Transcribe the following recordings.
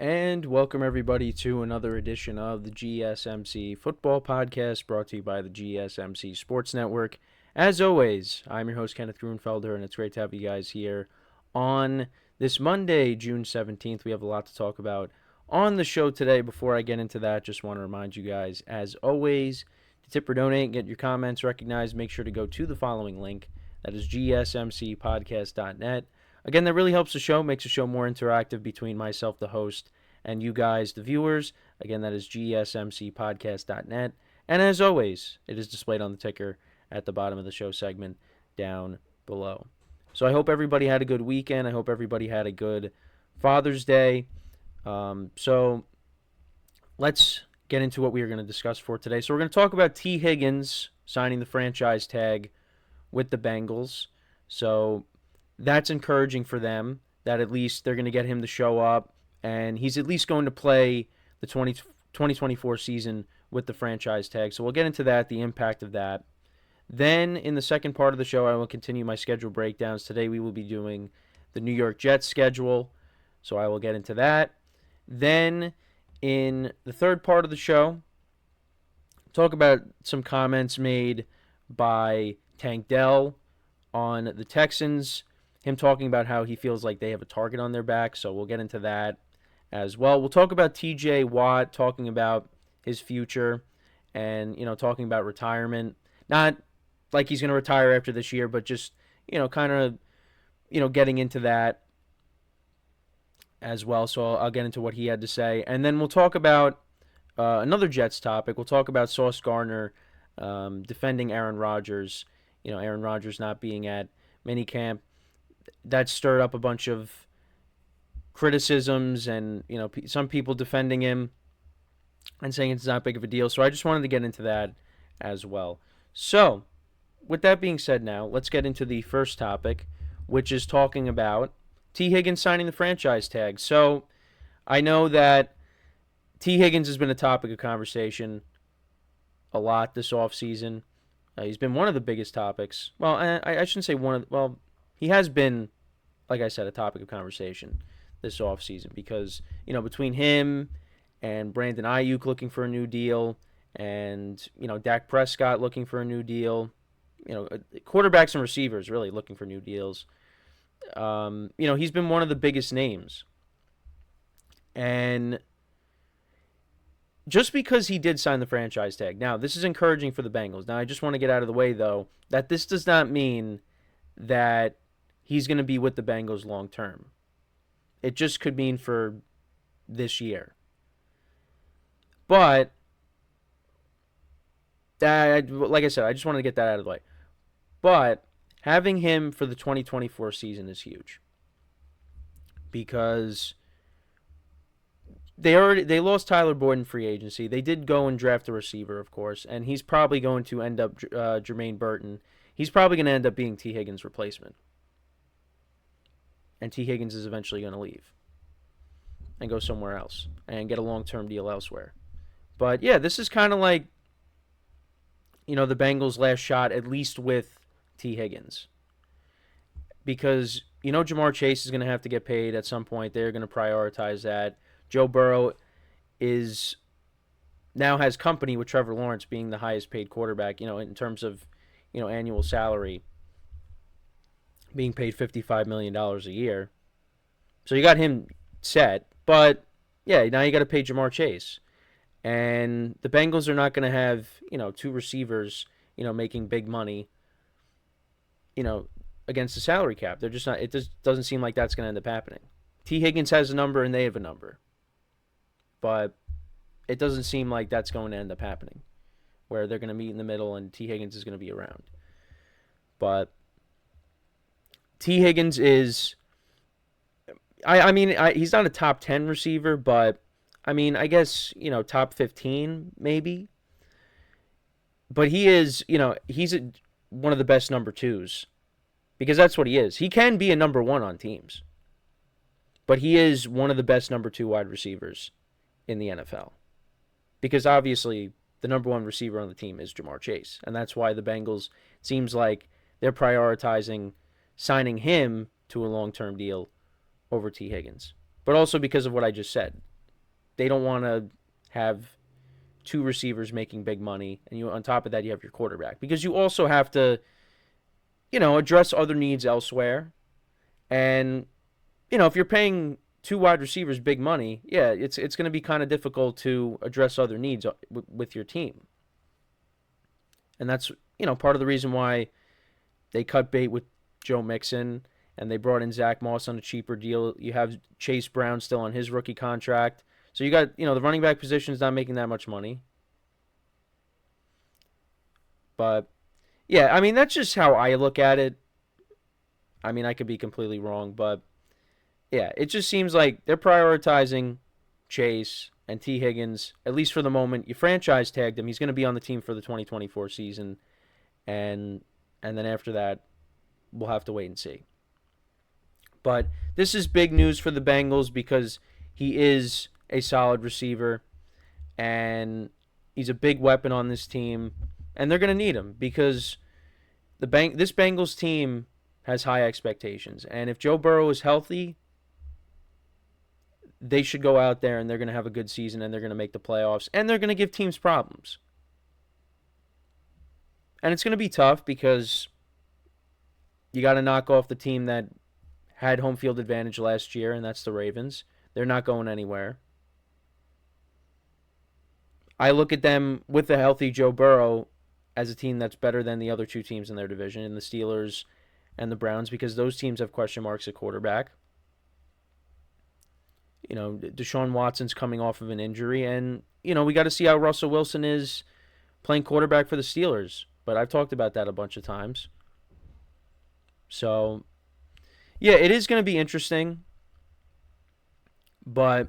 And welcome everybody to another edition of the GSMC Football Podcast brought to you by the GSMC Sports Network. As always, I'm your host Kenneth Grunfelder, and it's great to have you guys here on this Monday, June 17th. We have a lot to talk about on the show today. Before I get into that, just want to remind you guys, as always, to tip or donate, get your comments recognized, make sure to go to the following link. That is GSMCPodcast.net. Again, that really helps the show, makes the show more interactive between myself, the host, and you guys, the viewers. Again, that is GSMCPodcast.net. And as always, it is displayed on the ticker at the bottom of the show segment down below. So I hope everybody had a good weekend. I hope everybody had a good Father's Day. So let's get into what we are going to discuss for today. So we're going to talk about T. Higgins signing the franchise tag with the Bengals. So that's encouraging for them, that at least they're going to get him to show up, and he's at least going to play the 2024 season with the franchise tag. So we'll get into that, the impact of that. Then in the second part of the show, I will continue my schedule breakdowns. Today we will be doing the New York Jets schedule, so I will get into that. Then in the third part of the show, talk about some comments made by Tank Dell on the Texans, him talking about how he feels like they have a target on their back, so we'll get into that as well. We'll talk about TJ Watt, talking about his future and, talking about retirement. Not like he's going to retire after this year, but just, kind of, getting into that as well. So I'll get into what he had to say. And then we'll talk about another Jets topic. We'll talk about Sauce Gardner defending Aaron Rodgers. Aaron Rodgers not being at minicamp. That stirred up a bunch of criticisms and, some people defending him and saying it's not big of a deal. So I just wanted to get into that as well. So with that being said now, let's get into the first topic, which is talking about T. Higgins signing the franchise tag. So I know that T. Higgins has been a topic of conversation a lot this offseason. He's been one of the biggest topics. Well, I shouldn't say one of the, well, he has been, like I said, a topic of conversation this offseason because, between him and Brandon Ayuk looking for a new deal and, Dak Prescott looking for a new deal, quarterbacks and receivers really looking for new deals. He's been one of the biggest names. And just because he did sign the franchise tag, now this is encouraging for the Bengals. Now I just want to get out of the way, though, that this does not mean that he's going to be with the Bengals long term. It just could mean for this year. But, like I said, I just wanted to get that out of the way. But having him for the 2024 season is huge. Because they lost Tyler Boyd in free agency. They did go and draft a receiver, of course, and he's probably going to end up Jermaine Burton. He's probably going to end up being T. Higgins' replacement. And T. Higgins is eventually going to leave and go somewhere else and get a long-term deal elsewhere. But, yeah, this is kind of like, the Bengals' last shot, at least with T. Higgins. Because, Jamar Chase is going to have to get paid at some point. They're going to prioritize that. Joe Burrow now has company with Trevor Lawrence being the highest paid quarterback, in terms of, annual salary, being paid $55 million a year. So you got him set. But, yeah, now you got to pay Jamar Chase. And the Bengals are not going to have, two receivers, making big money, against the salary cap. They're just not. It just doesn't seem like that's going to end up happening. T. Higgins has a number and they have a number. But it doesn't seem like that's going to end up happening, where they're going to meet in the middle and T. Higgins is going to be around. But T. Higgins is, he's not a top 10 receiver, but, I guess, top 15 maybe. But he is, he's one of the best number twos, because that's what he is. He can be a number one on teams, but he is one of the best number two wide receivers in the NFL. Because obviously the number one receiver on the team is Jamar Chase. And that's why the Bengals, it seems like they're prioritizing signing him to a long-term deal over T. Higgins. But also because of what I just said. they don't want to have two receivers making big money, and you on top of that you have your quarterback, because you also have to, address other needs elsewhere. And if you're paying two wide receivers big money, yeah, it's going to be kind of difficult to address other needs with your team. And that's, part of the reason why they cut bait with Joe Mixon and they brought in Zach Moss on a cheaper deal. You have Chase Brown still on his rookie contract. So you got, the running back position is not making that much money. But, yeah, I mean, that's just how I look at it. I mean, I could be completely wrong, but, yeah, it just seems like they're prioritizing Chase and T. Higgins, at least for the moment. You franchise tagged him. He's going to be on the team for the 2024 season. And then after that, we'll have to wait and see. But this is big news for the Bengals because he is a solid receiver, and he's a big weapon on this team, and they're going to need him because this Bengals team has high expectations. And if Joe Burrow is healthy, they should go out there and they're going to have a good season and they're going to make the playoffs and they're going to give teams problems. And it's going to be tough because you got to knock off the team that had home field advantage last year, and that's the Ravens. They're not going anywhere. I look at them with a healthy Joe Burrow as a team that's better than the other two teams in their division, in the Steelers and the Browns, because those teams have question marks at quarterback. Deshaun Watson's coming off of an injury, and, we got to see how Russell Wilson is playing quarterback for the Steelers. But I've talked about that a bunch of times. So, yeah, it is going to be interesting, but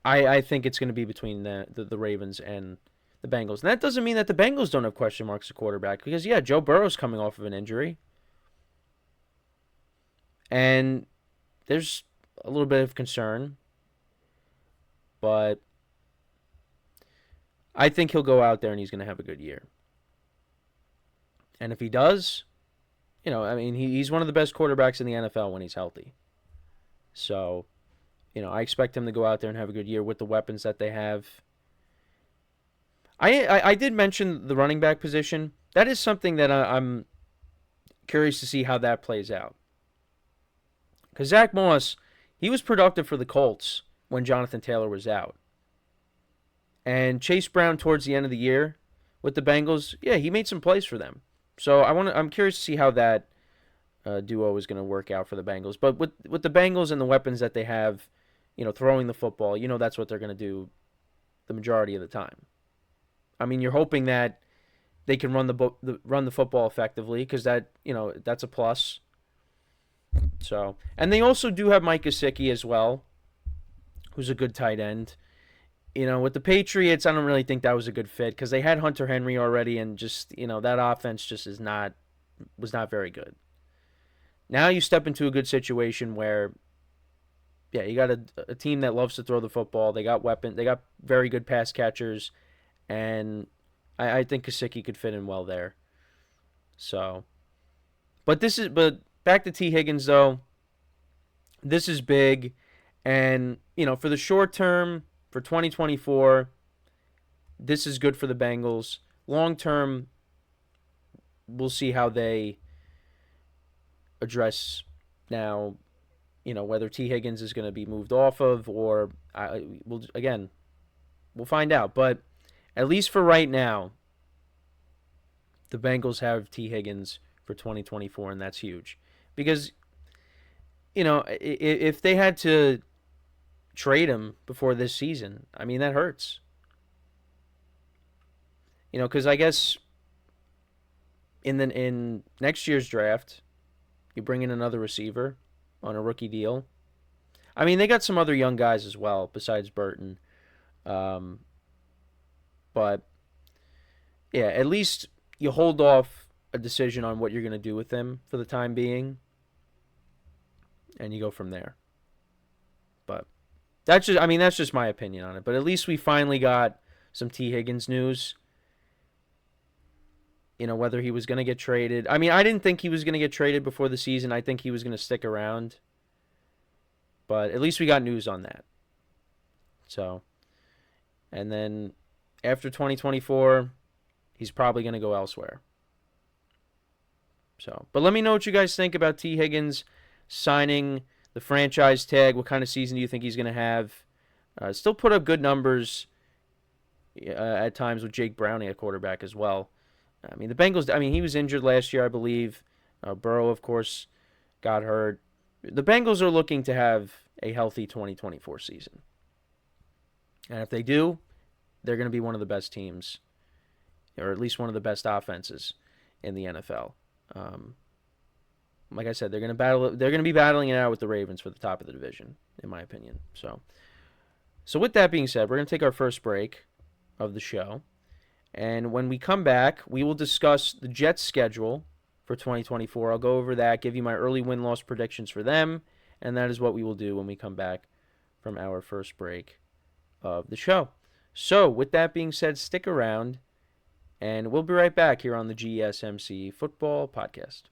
I think it's going to be between the Ravens and the Bengals. And that doesn't mean that the Bengals don't have question marks at quarterback, because, yeah, Joe Burrow's coming off of an injury. And there's a little bit of concern, but I think he'll go out there and he's going to have a good year. And if he does, he's one of the best quarterbacks in the NFL when he's healthy. So, I expect him to go out there and have a good year with the weapons that they have. I did mention the running back position. That is something that I'm curious to see how that plays out. Because Zach Moss, he was productive for the Colts when Jonathan Taylor was out. And Chase Brown towards the end of the year with the Bengals, yeah, he made some plays for them. So I'm curious to see how that duo is going to work out for the Bengals. But with the Bengals and the weapons that they have, throwing the football, that's what they're going to do the majority of the time. I mean, you're hoping that they can run the football effectively, because that that's a plus. So, and they also do have Mike Gesicki as well, who's a good tight end. With the Patriots, I don't really think that was a good fit because they had Hunter Henry already, and just that offense just was not very good. Now you step into a good situation where, yeah, you got a team that loves to throw the football. They got weapons. They got very good pass catchers, and I think Gesicki could fit in well there. So, but back to T. Higgins though. This is big, and for the short term. For 2024, this is good for the Bengals. Long term, we'll see how they address now, whether T. Higgins is going to be moved off of, or we'll find out. But at least for right now, the Bengals have T. Higgins for 2024, and that's huge. Because, if they had to trade him before this season, I mean, that hurts. Because I guess in next year's draft, you bring in another receiver on a rookie deal. I mean, they got some other young guys as well besides Burton. But yeah, at least you hold off a decision on what you're going to do with him for the time being, and you go from there. But that's just my opinion on it. But at least we finally got some T. Higgins news. Whether he was going to get traded. I mean, I didn't think he was going to get traded before the season. I think he was going to stick around. But at least we got news on that. So, And then after 2024, he's probably going to go elsewhere. So, but let me know what you guys think about T. Higgins signing the franchise tag. What kind of season do you think he's going to have? Still put up good numbers at times with Jake Browning at quarterback as well. I mean, the Bengals, he was injured last year, I believe. Burrow, of course, got hurt. The Bengals are looking to have a healthy 2024 season. And if they do, they're going to be one of the best teams, or at least one of the best offenses in the NFL. Like I said, they're going to battle. They're going to be battling it out with the Ravens for the top of the division, in my opinion. So with that being said, we're going to take our first break of the show, and when we come back, we will discuss the Jets' schedule for 2024. I'll go over that, give you my early win-loss predictions for them, and that is what we will do when we come back from our first break of the show. So, with that being said, stick around, and we'll be right back here on the GSMC Football Podcast.